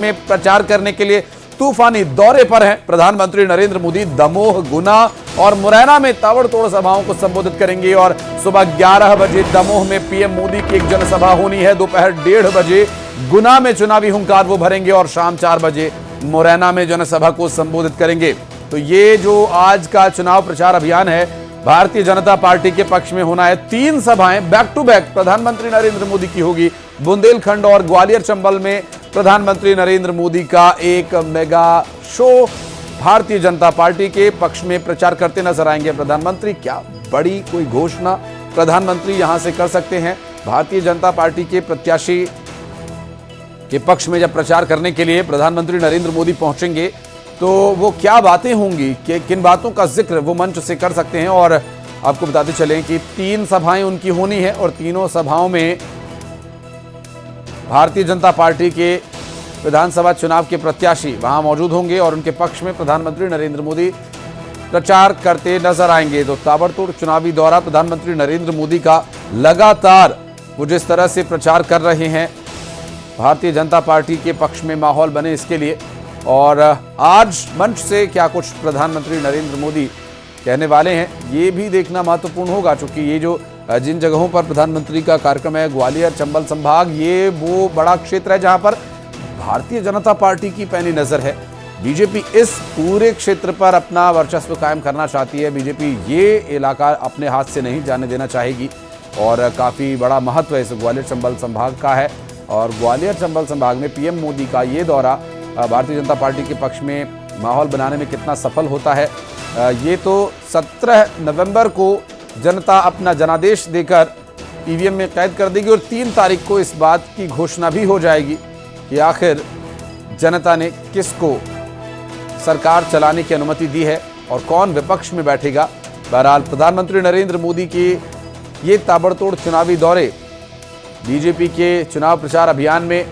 में प्रचार करने के लिए तूफानी दौरे पर हैं। प्रधानमंत्री नरेंद्र मोदी दमोह, गुना और मुरैना में ताबड़तोड़ सभाओं को संबोधित करेंगे और सुबह 11 बजे दमोह में पीएम मोदी की एक जनसभा होनी है। दोपहर 1:30 बजे गुना में चुनावी हुंकार वो भरेंगे और शाम 4 बजे मुरैना में जनसभा को संबोधित करेंगे। तो ये जो आज का चुनाव प्रचार अभियान है, भारतीय जनता पार्टी के पक्ष में होना है। 3 सभाएं बैक टू बैक प्रधानमंत्री नरेंद्र मोदी की होगी। बुंदेलखंड और ग्वालियर चंबल में प्रधानमंत्री नरेंद्र मोदी का एक mega show Bharatiya Janata party के पक्ष में प्रचार करते नजर आएंगे प्रधानमंत्री। क्या बड़ी कोई घोषणा प्रधानमंत्री यहां से कर सकते हैं? भारतीय जनता पार्टी के प्रत्याशी के पक्ष में जब प्रचार करने के लिए प्रधानमंत्री नरेंद्र मोदी पहुंचेंगे तो वो क्या बातें होंगी, कि किन बातों का जिक्र वो मंच से कर सकते हैं। और आपको बताते चलें कि 3 सभाएं उनकी होनी है और तीनों सभाओं में भारतीय जनता पार्टी के विधानसभा चुनाव के प्रत्याशी वहां मौजूद होंगे और उनके पक्ष में प्रधानमंत्री नरेंद्र मोदी प्रचार करते नजर आएंगे। तो ताबड़तोड़ चुनावी दौरा प्रधानमंत्री नरेंद्र मोदी का लगातार वो जिस तरह से प्रचार कर रहे हैं, भारतीय जनता पार्टी के पक्ष में माहौल बने इसके लिए। और आज मंच से क्या कुछ प्रधानमंत्री नरेंद्र मोदी कहने वाले हैं, ये भी देखना महत्वपूर्ण होगा, क्योंकि ये जो जिन जगहों पर प्रधानमंत्री का कार्यक्रम है, ग्वालियर चंबल संभाग, ये वो बड़ा क्षेत्र है जहां पर भारतीय जनता पार्टी की पैनी नजर है। बीजेपी इस पूरे क्षेत्र पर अपना वर्चस्व कायम करना चाहती है। बीजेपी ये इलाका अपने हाथ से नहीं जाने देना चाहेगी और काफी बड़ा महत्व इस ग्वालियर चंबल संभाग का है। और ग्वालियर चंबल संभाग में पीएम मोदी का ये दौरा भारतीय जनता पार्टी के पक्ष में माहौल बनाने में कितना सफल होता है, ये तो 17 नवंबर को जनता अपना जनादेश देकर ईवीएम में कैद कर देगी और 3 तारीख को इस बात की घोषणा भी हो जाएगी कि आखिर जनता ने किसको सरकार चलाने की अनुमति दी है और कौन विपक्ष में बैठेगा। बहरहाल प्रधानमंत्री नरेंद्र मोदी के ये ताबड़तोड़ चुनावी दौरे बीजेपी के चुनाव प्रचार अभियान में,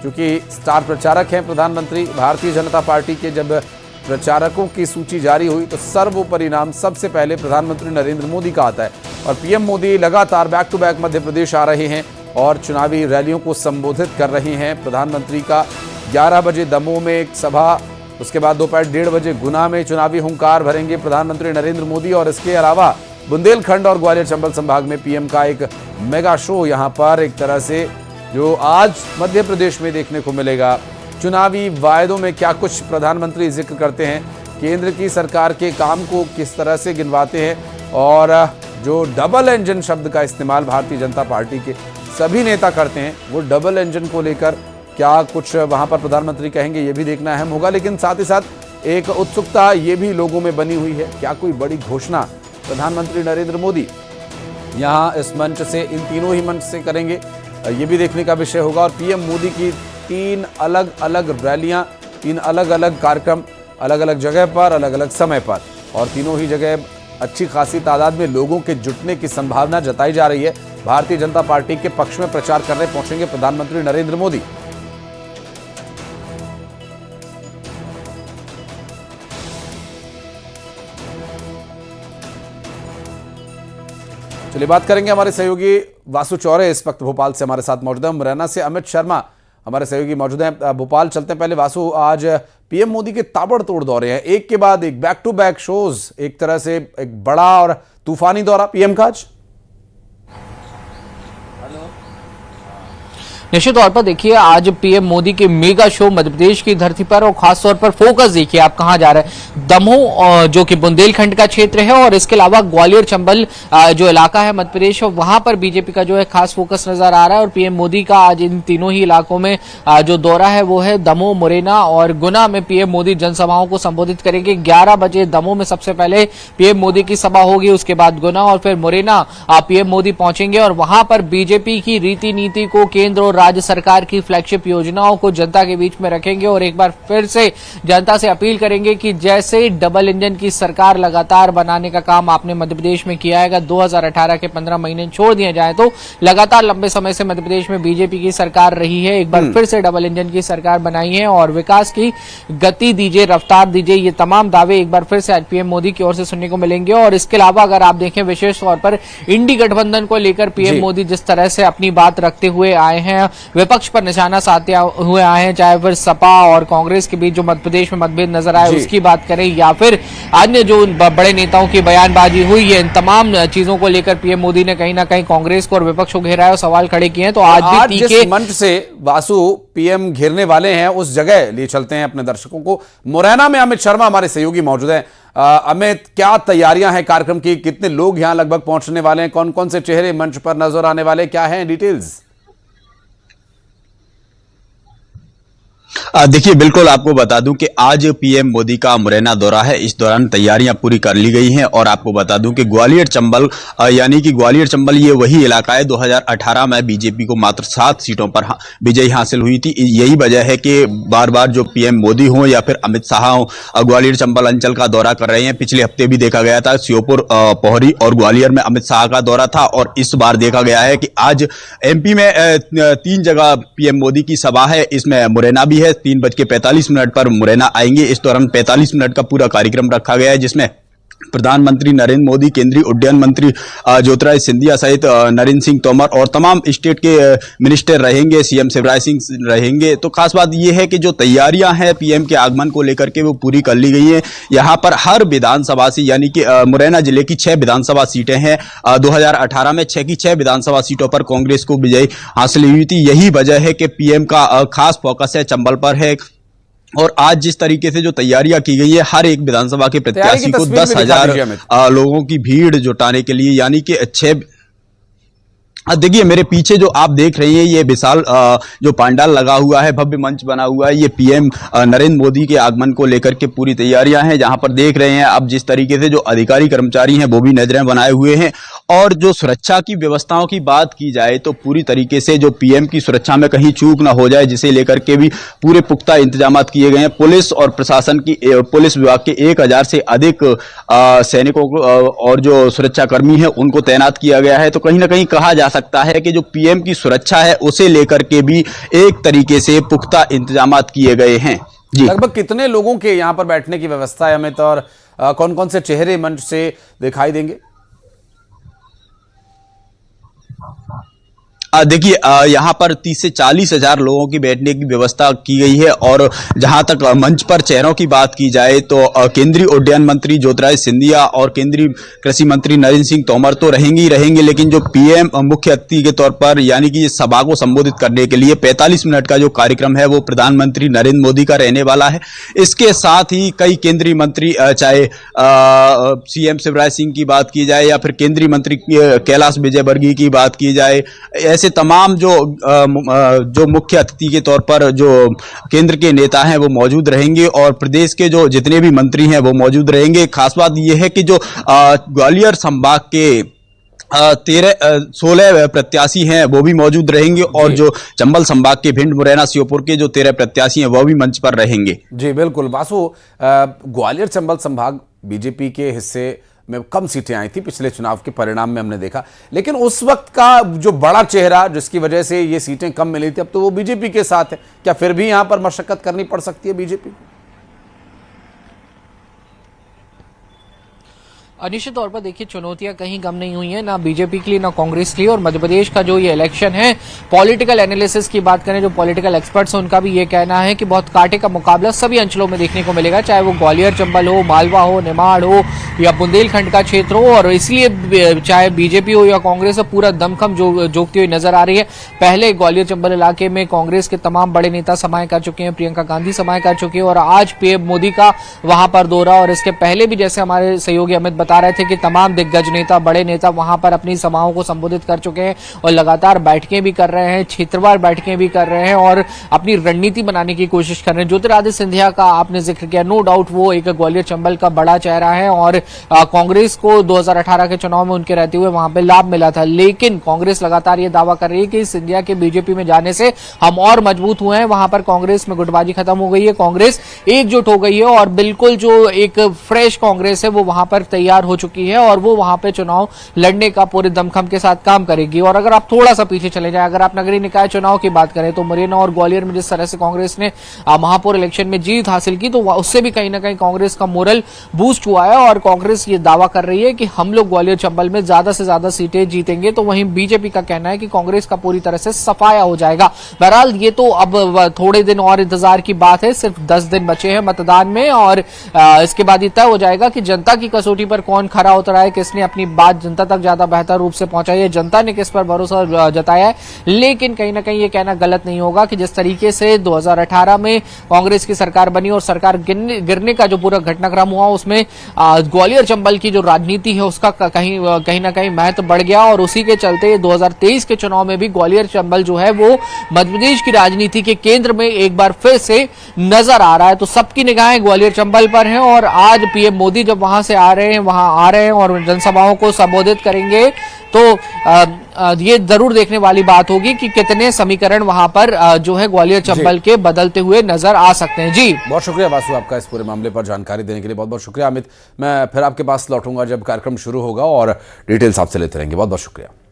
क्योंकि स्टार प्रचारक हैं प्रधानमंत्री, भारतीय जनता पार्टी के जब प्रचारकों की सूची जारी हुई तो सर्वोपरि नाम सबसे पहले प्रधानमंत्री नरेंद्र मोदी का आता है। और पीएम मोदी लगातार back to back Madhya Pradesh आ रहे हैं और चुनावी रैलियों को संबोधित कर रहे हैं। प्रधानमंत्री का 11 बजे दमोह में एक सभा, उसके बाद दोपहर 1:30 बजे गुना में चुनावी हुंकार भरेंगे प्रधानमंत्री नरेंद्र मोदी। और इसके अलावा बुंदेलखंड और ग्वालियर चंबल संभाग में पीएम का एक मेगा शो यहाँ पर एक तरह से जो आज मध्य प्रदेश में देखने को मिलेगा। चुनावी वायदों में क्या कुछ प्रधानमंत्री जिक्र करते हैं, केंद्र की सरकार के काम को किस तरह से गिनवाते हैं और जो डबल इंजन शब्द का इस्तेमाल भारतीय जनता पार्टी के सभी नेता करते हैं, वो डबल इंजन को लेकर क्या कुछ वहां पर प्रधानमंत्री कहेंगे, ये भी देखना अहम होगा। लेकिन साथ ही साथ एक उत्सुकता ये भी लोगों में बनी हुई है, क्या कोई बड़ी घोषणा प्रधानमंत्री नरेंद्र मोदी यहाँ इस मंच से, इन तीनों ही मंच से करेंगे, ये भी देखने का विषय होगा। और पीएम मोदी की 3 अलग अलग रैलियां, 3 अलग अलग कार्यक्रम, अलग अलग जगह पर, अलग अलग समय पर, और तीनों ही जगह अच्छी खासी तादाद में लोगों के जुटने की संभावना जताई जा रही है। भारतीय जनता पार्टी के पक्ष में प्रचार करने पहुंचेंगे प्रधानमंत्री नरेंद्र मोदी। चलिए बात करेंगे हमारे सहयोगी वासु चौरे इस वक्त भोपाल से हमारे साथ मौजूद है। मुरैना से अमित शर्मा हमारे सहयोगी मौजूद हैं। भोपाल चलते हैं पहले वासु, आज पीएम मोदी के ताबड़तोड़ दौरे हैं, एक के बाद एक बैक टू बैक शोज, एक तरह से एक बड़ा और तूफानी दौरा पीएम का आज। निश्चित तौर पर देखिए, आज पीएम मोदी के मेगा शो मध्य प्रदेश की धरती पर, और खासतौर पर फोकस देखिए आप कहां जा रहे हैं, दमोह जो कि बुंदेलखंड का क्षेत्र है और इसके अलावा ग्वालियर चंबल जो इलाका है मध्य प्रदेश, वहां पर बीजेपी का जो है खास फोकस नजर आ रहा है। और पीएम मोदी का आज इन तीनों ही इलाकों में जो दौरा है वो है दमोह, मुरैना और गुना में पीएम मोदी जनसभाओं को संबोधित करेंगे। 11 बजे दमोह में सबसे पहले पीएम मोदी की सभा होगी, उसके बाद गुना और फिर मुरैना पीएम मोदी पहुंचेंगे और वहां पर बीजेपी की रीति नीति को, केंद्र और राज्य सरकार की फ्लैगशिप योजनाओं को जनता के बीच में रखेंगे और एक बार फिर से जनता से अपील करेंगे कि जैसे डबल इंजन की सरकार लगातार बनाने का काम आपने मध्य प्रदेश में किया है, 2018 के 15 महीने छोड़ दिए जाए तो लगातार लंबे समय से मध्य प्रदेश में बीजेपी की सरकार रही है, एक बार फिर से डबल इंजन की सरकार बनाई है और विकास की गति दीजिए, रफ्तार दीजिए, ये तमाम दावे एक बार फिर से आज पीएम मोदी की ओर से सुनने को मिलेंगे। और इसके अलावा अगर आप देखें विशेष तौर पर इंडी गठबंधन को लेकर पीएम मोदी जिस तरह से अपनी बात रखते हुए आए हैं हैं, विपक्ष पर निशाना साधते हुए आए हैं, चाहे फिर सपा और कांग्रेस के बीच जो मध्य प्रदेश में मतभेद नजर आए उसकी बात करें या फिर अन्य जो बड़े नेताओं की बयानबाजी हुई है, इन तमाम चीजों को लेकर पीएम मोदी ने कहीं ना कहीं कांग्रेस को और विपक्ष को घेरा है और सवाल खड़े किए हैं। तो आज भी जिस मंच से वासु पीएम घेरने वाले हैं उस जगह लिए चलते हैं अपने दर्शकों को। मुरैना में अमित शर्मा हमारे सहयोगी मौजूद हैं। अमित, क्या तैयारियां हैं कार्यक्रम की? कितने लोग यहां लगभग पहुंचने वाले हैं? कौन कौन से चेहरे मंच पर नजर आने वाले, क्या है डिटेल्स? देखिए, बिल्कुल आपको बता दूं कि आज पीएम मोदी का मुरैना दौरा है। इस दौरान तैयारियां पूरी कर ली गई हैं और आपको बता दूं कि ग्वालियर चंबल यानी कि ग्वालियर चंबल ये वही इलाका है 2018 में बीजेपी को मात्र 7 सीटों पर विजय हासिल हुई थी। यही वजह है कि बार बार जो पीएम मोदी हो या फिर अमित शाह हो ग्वालियर चंबल अंचल का दौरा कर रहे हैं। पिछले हफ्ते भी देखा गया था श्योपुर, पोहरी और ग्वालियर में अमित शाह का दौरा था और इस बार देखा गया है कि आज एमपी में 3 जगह पीएम मोदी की सभा है। इसमें मुरैना भी है। 3:45 पर मुरैना आएंगे। इस दौरान 45 मिनट का पूरा कार्यक्रम रखा गया है जिसमें प्रधानमंत्री नरेंद्र मोदी, केंद्रीय उड्डयन मंत्री ज्योतिरादित्य सिंधिया सहित नरेंद्र सिंह तोमर और तमाम स्टेट के मिनिस्टर रहेंगे, सीएम शिवराज सिंह रहेंगे। तो खास बात यह है कि जो तैयारियां हैं पीएम के आगमन को लेकर के वो पूरी कर ली गई हैं। यहां पर हर विधानसभा से यानी कि मुरैना जिले की 6 विधानसभा सीटें हैं। 2018 में 6 की 6 विधानसभा सीटों पर कांग्रेस को विजय हासिल हुई थी। यही वजह है कि पीएम का खास फोकस है चंबल पर है। और आज जिस तरीके से जो तैयारियां की गई है, हर एक विधानसभा के प्रत्याशी को 10,000 लोगों की भीड़ जुटाने के लिए, यानी कि 6 देखिए मेरे पीछे जो आप देख रहे हैं ये विशाल जो पंडाल लगा हुआ है, भव्य मंच बना हुआ है, ये पीएम नरेंद्र मोदी के आगमन को लेकर के पूरी तैयारियां हैं। जहां पर देख रहे हैं अब जिस तरीके से जो अधिकारी कर्मचारी हैं वो भी नजरें बनाए हुए हैं। और जो सुरक्षा की व्यवस्थाओं की बात की जाए तो पूरी तरीके से जो पीएम की सुरक्षा में कहीं चूक ना हो जाए, जिसे लेकर के भी पूरे पुख्ता इंतजाम किए गए हैं। पुलिस और प्रशासन की पुलिस विभाग के 1000 से अधिक सैनिकों को और जो सुरक्षाकर्मी है उनको तैनात किया गया है। तो कहीं ना कहीं कहा जा सकता है कि जो पीएम की सुरक्षा है उसे लेकर के भी एक तरीके से पुख्ता इंतजामात किए गए हैं। जी, लगभग कितने लोगों के यहां पर बैठने की व्यवस्था है अमित, और कौन कौन से चेहरे मंच से दिखाई देंगे? देखिए यहाँ पर 30 से 40 हजार लोगों की बैठने की व्यवस्था की गई है। और जहां तक मंच पर चेहरों की बात की जाए तो केंद्रीय उड्डयन मंत्री ज्योतिरादित्य सिंधिया और केंद्रीय कृषि मंत्री नरेंद्र सिंह तोमर तो रहेंगे ही रहेंगे, लेकिन जो पीएम मुख्य अतिथि के तौर पर यानी कि इस सभा को संबोधित करने के लिए 45 मिनट का जो कार्यक्रम है वो प्रधानमंत्री नरेंद्र मोदी का रहने वाला है। इसके साथ ही कई केंद्रीय मंत्री, चाहे सीएम शिवराज सिंह की बात की जाए या फिर केंद्रीय मंत्री कैलाश विजयवर्गीय की बात की जाए, ऐसे तमाम जो मुख्य अतिथि के तौर पर जो केंद्र के नेता हैं वो मौजूद रहेंगे और प्रदेश के जो जितने भी मंत्री हैं वो मौजूद रहेंगे। खास बात यह है कि जो ग्वालियर संभाग के 16 प्रत्याशी हैं वो भी मौजूद रहेंगे और जो चंबल संभाग के भिंड, मुरैना, श्योपुर के जो 13 प्रत्याशी हैं वो भी मंच पर रहेंगे। जी बिल्कुल वासु, ग्वालियर चंबल संभाग बीजेपी के हिस्से में कम सीटें आई थी पिछले चुनाव के परिणाम में हमने देखा, लेकिन उस वक्त का जो बड़ा चेहरा जिसकी वजह से ये सीटें कम मिली थी अब तो वो बीजेपी के साथ है। क्या फिर भी यहां पर मशक्कत करनी पड़ सकती है बीजेपी को? निश्चित तौर पर देखिए चुनौतियां कहीं कम नहीं हुई हैं, ना बीजेपी के लिए ना कांग्रेस के लिए। और मध्य प्रदेश का जो ये इलेक्शन है, पॉलिटिकल एनालिसिस की बात करें, जो पॉलिटिकल एक्सपर्ट्स हैं उनका भी ये कहना है कि बहुत कांटे का मुकाबला सभी अंचलों में देखने को मिलेगा, चाहे वो ग्वालियर चंबल हो, मालवा हो, निमाड़ हो या बुंदेलखंड का क्षेत्र हो। और इसलिए चाहे बीजेपी हो या कांग्रेस हो, पूरा दमखम जोगती हुई नजर आ रही है। पहले ग्वालियर चंबल इलाके में कांग्रेस के तमाम बड़े नेता समाये कर चुके हैं, प्रियंका गांधी समाये कर चुके हैं और आज पीएम मोदी का वहां पर दौरा। और इसके पहले भी जैसे हमारे सहयोगी अमित बता रहे थे कि तमाम दिग्गज नेता, बड़े नेता वहां पर अपनी सभाओं को संबोधित कर चुके हैं और लगातार बैठकें भी कर रहे हैं, क्षेत्रवार बैठकें भी कर रहे हैं और अपनी रणनीति बनाने की कोशिश कर रहे हैं। ज्योतिरादित्य सिंधिया का आपने जिक्र किया, नो डाउट वो एक ग्वालियर चंबल का बड़ा चेहरा है और कांग्रेस को 2018 के चुनाव में उनके रहते हुए वहां पर लाभ मिला था। लेकिन कांग्रेस लगातार ये दावा कर रही है कि सिंधिया के बीजेपी में जाने से हम और मजबूत हुए हैं, वहां पर कांग्रेस में गुटबाजी खत्म हो गई है, कांग्रेस एकजुट हो गई है और बिल्कुल जो एक फ्रेश कांग्रेस है वो वहां पर तैयार तैयार हो चुकी है और वो वहां पे चुनाव लड़ने का पूरे दमखम के साथ काम करेगी। और अगर आप थोड़ा सा पीछे चले जाए, अगर आप नगरीय निकाय चुनाव की बात करें तो मुरैना और ग्वालियर में जिस तरह से कांग्रेस ने महापौर इलेक्शन में जीत हासिल की, तो उससे भी कहीं ना कहीं कांग्रेस का मोरल बूस्ट हुआ है और कांग्रेस ये दावा कर रही है कि हम लोग ग्वालियर चंबल में ज्यादा से ज्यादा सीटें जीतेंगे। तो वहीं बीजेपी का कहना है कि कांग्रेस का पूरी तरह से सफाया हो जाएगा। बहरहाल ये तो अब थोड़े दिन और इंतजार की बात है, सिर्फ 10 दिन बचे हैं मतदान में और इसके बाद ये तय हो जाएगा कि जनता की कसौटी पर कौन खरा उतरा है, किसने अपनी बात जनता तक ज्यादा बेहतर रूप से पहुंचाई है, जनता ने किस पर भरोसा जताया है। लेकिन कहीं ना कहीं ये कहना गलत नहीं होगा कि जिस तरीके से 2018 में कांग्रेस की सरकार बनी और सरकार गिरने का जो पूरा घटनाक्रम हुआ, उसमें ग्वालियर चंबल की जो राजनीति है उसका कहीं ना कहीं महत्व बढ़ गया और उसी के चलते 2023 के चुनाव में भी ग्वालियर चंबल जो है वो मध्य प्रदेश की राजनीति के केंद्र में एक बार फिर से नजर आ रहा है। तो सबकी निगाहें ग्वालियर चंबल पर हैं और आज पीएम मोदी जब वहां से आ रहे हैं और जनसभाओं को संबोधित करेंगे तो ये जरूर देखने वाली बात होगी कि कितने समीकरण वहां पर जो है ग्वालियर चंबल के बदलते हुए नजर आ सकते हैं। जी बहुत शुक्रिया वासु आपका इस पूरे मामले पर जानकारी देने के लिए। बहुत बहुत शुक्रिया अमित। मैं फिर आपके पास लौटूंगा जब कार्यक्रम शुरू होगा और डिटेल्स आपसे लेते रहेंगे। बहुत बहुत शुक्रिया।